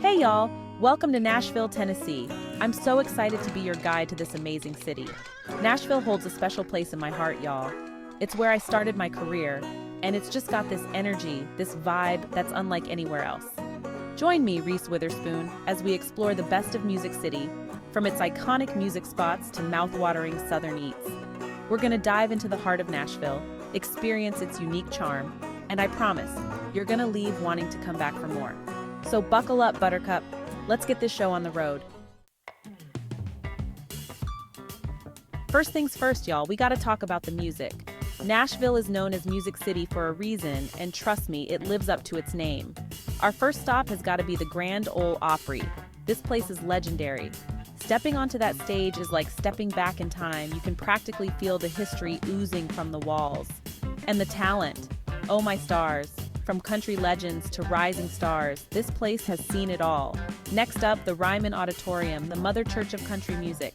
Hey y'all, welcome to Nashville, Tennessee. I'm so excited to be your guide to this amazing city. Nashville holds a special place in my heart, y'all. It's where I started my career, and it's just got this energy, this vibe that's unlike anywhere else. Join me, Reese Witherspoon, as we explore the best of Music City, from its iconic music spots to mouth-watering southern eats. We're gonna dive into the heart of Nashville, experience its unique charm, and I promise, you're gonna leave wanting to come back for more. So buckle up, Buttercup. Let's get this show on the road. First things first, y'all, we gotta talk about the music. Nashville is known as Music City for a reason, and trust me, it lives up to its name. Our first stop has gotta be the Grand Ole Opry. This place is legendary. Stepping onto that stage is like stepping back in time. You can practically feel the history oozing from the walls. And the talent. Oh my stars. From country legends to rising stars, this place has seen it all. Next up, the Ryman Auditorium, the mother church of country music.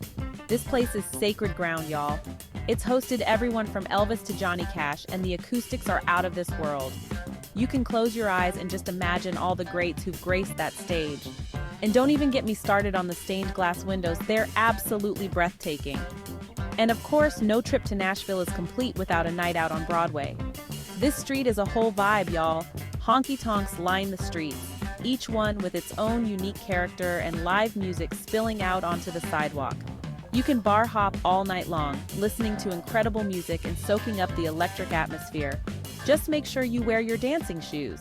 This place is sacred ground, y'all. It's hosted everyone from Elvis to Johnny Cash, and the acoustics are out of this world. You can close your eyes and just imagine all the greats who've graced that stage. And don't even get me started on the stained glass windows, they're absolutely breathtaking. And of course, no trip to Nashville is complete without a night out on Broadway. This street is a whole vibe, y'all. Honky-tonks line the streets, each one with its own unique character and live music spilling out onto the sidewalk. You can bar hop all night long, listening to incredible music and soaking up the electric atmosphere. Just make sure you wear your dancing shoes.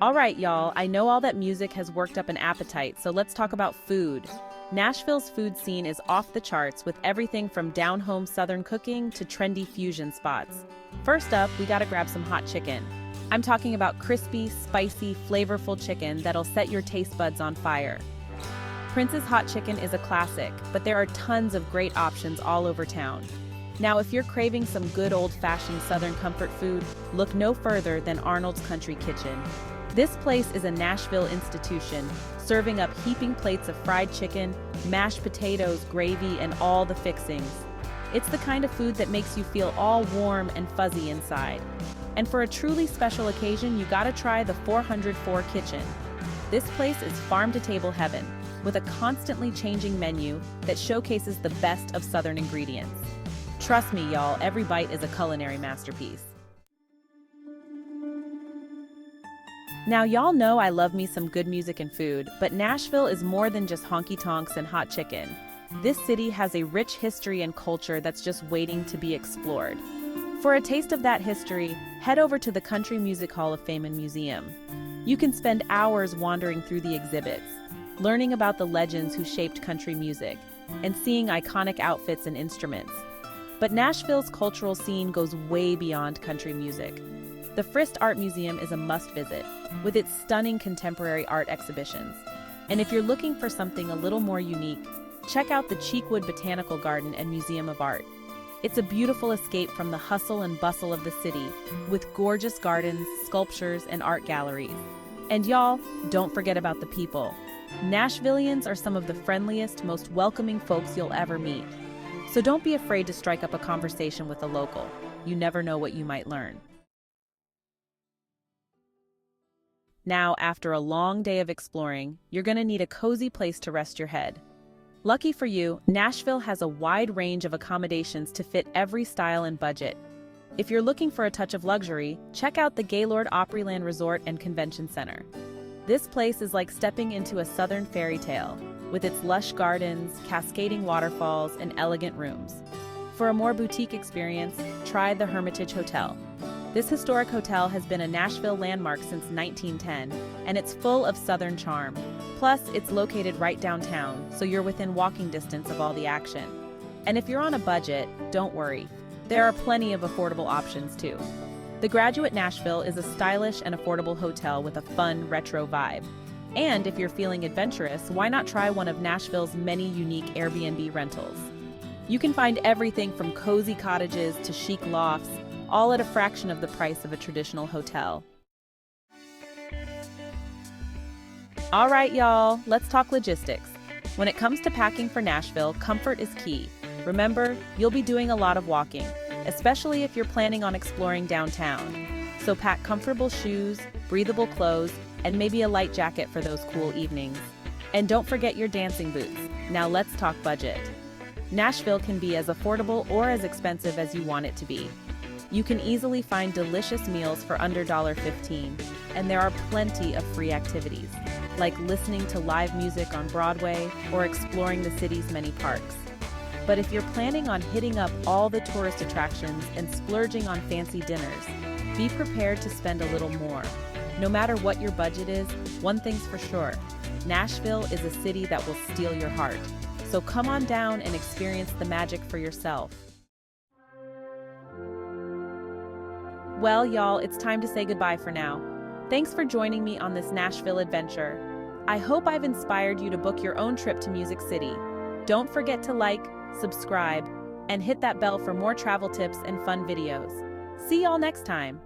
All right, y'all, I know all that music has worked up an appetite, so let's talk about food. Nashville's food scene is off the charts with everything from down-home southern cooking to trendy fusion spots. First up, we gotta grab some hot chicken. I'm talking about crispy, spicy, flavorful chicken that'll set your taste buds on fire. Prince's Hot Chicken is a classic, but there are tons of great options all over town. Now, if you're craving some good old-fashioned southern comfort food, look no further than Arnold's Country Kitchen. This place is a Nashville institution, serving up heaping plates of fried chicken, mashed potatoes, gravy, and all the fixings. It's the kind of food that makes you feel all warm and fuzzy inside. And for a truly special occasion, you gotta try the 404 Kitchen. This place is farm-to-table heaven, with a constantly changing menu that showcases the best of Southern ingredients. Trust me, y'all, every bite is a culinary masterpiece. Now, y'all know I love me some good music and food, but Nashville is more than just honky-tonks and hot chicken. This city has a rich history and culture that's just waiting to be explored. For a taste of that history, head over to the Country Music Hall of Fame and Museum. You can spend hours wandering through the exhibits, learning about the legends who shaped country music, and seeing iconic outfits and instruments. But Nashville's cultural scene goes way beyond country music. The Frist Art Museum is a must-visit, with its stunning contemporary art exhibitions. And if you're looking for something a little more unique, check out the Cheekwood Botanical Garden and Museum of Art. It's a beautiful escape from the hustle and bustle of the city, with gorgeous gardens, sculptures, and art galleries. And y'all, don't forget about the people. Nashvillians are some of the friendliest, most welcoming folks you'll ever meet. So don't be afraid to strike up a conversation with a local. You never know what you might learn. Now, after a long day of exploring, you're gonna need a cozy place to rest your head. Lucky for you, Nashville has a wide range of accommodations to fit every style and budget. If you're looking for a touch of luxury, check out the Gaylord Opryland Resort and Convention Center. This place is like stepping into a southern fairy tale, with its lush gardens, cascading waterfalls, and elegant rooms. For a more boutique experience, try the Hermitage Hotel. This historic hotel has been a Nashville landmark since 1910, and it's full of southern charm. Plus, it's located right downtown, so you're within walking distance of all the action. And if you're on a budget, don't worry. There are plenty of affordable options too. The Graduate Nashville is a stylish and affordable hotel with a fun, retro vibe. And if you're feeling adventurous, why not try one of Nashville's many unique Airbnb rentals? You can find everything from cozy cottages to chic lofts, all at a fraction of the price of a traditional hotel. All right, y'all, let's talk logistics. When it comes to packing for Nashville, comfort is key. Remember, you'll be doing a lot of walking, especially if you're planning on exploring downtown. So pack comfortable shoes, breathable clothes, and maybe a light jacket for those cool evenings. And don't forget your dancing boots. Now let's talk budget. Nashville can be as affordable or as expensive as you want it to be. You can easily find delicious meals for under $15, and there are plenty of free activities, like listening to live music on Broadway or exploring the city's many parks. But if you're planning on hitting up all the tourist attractions and splurging on fancy dinners, be prepared to spend a little more. No matter what your budget is, one thing's for sure: Nashville is a city that will steal your heart. So come on down and experience the magic for yourself. Well, y'all, it's time to say goodbye for now. Thanks for joining me on this Nashville adventure. I hope I've inspired you to book your own trip to Music City. Don't forget to like, subscribe, and hit that bell for more travel tips and fun videos. See y'all next time.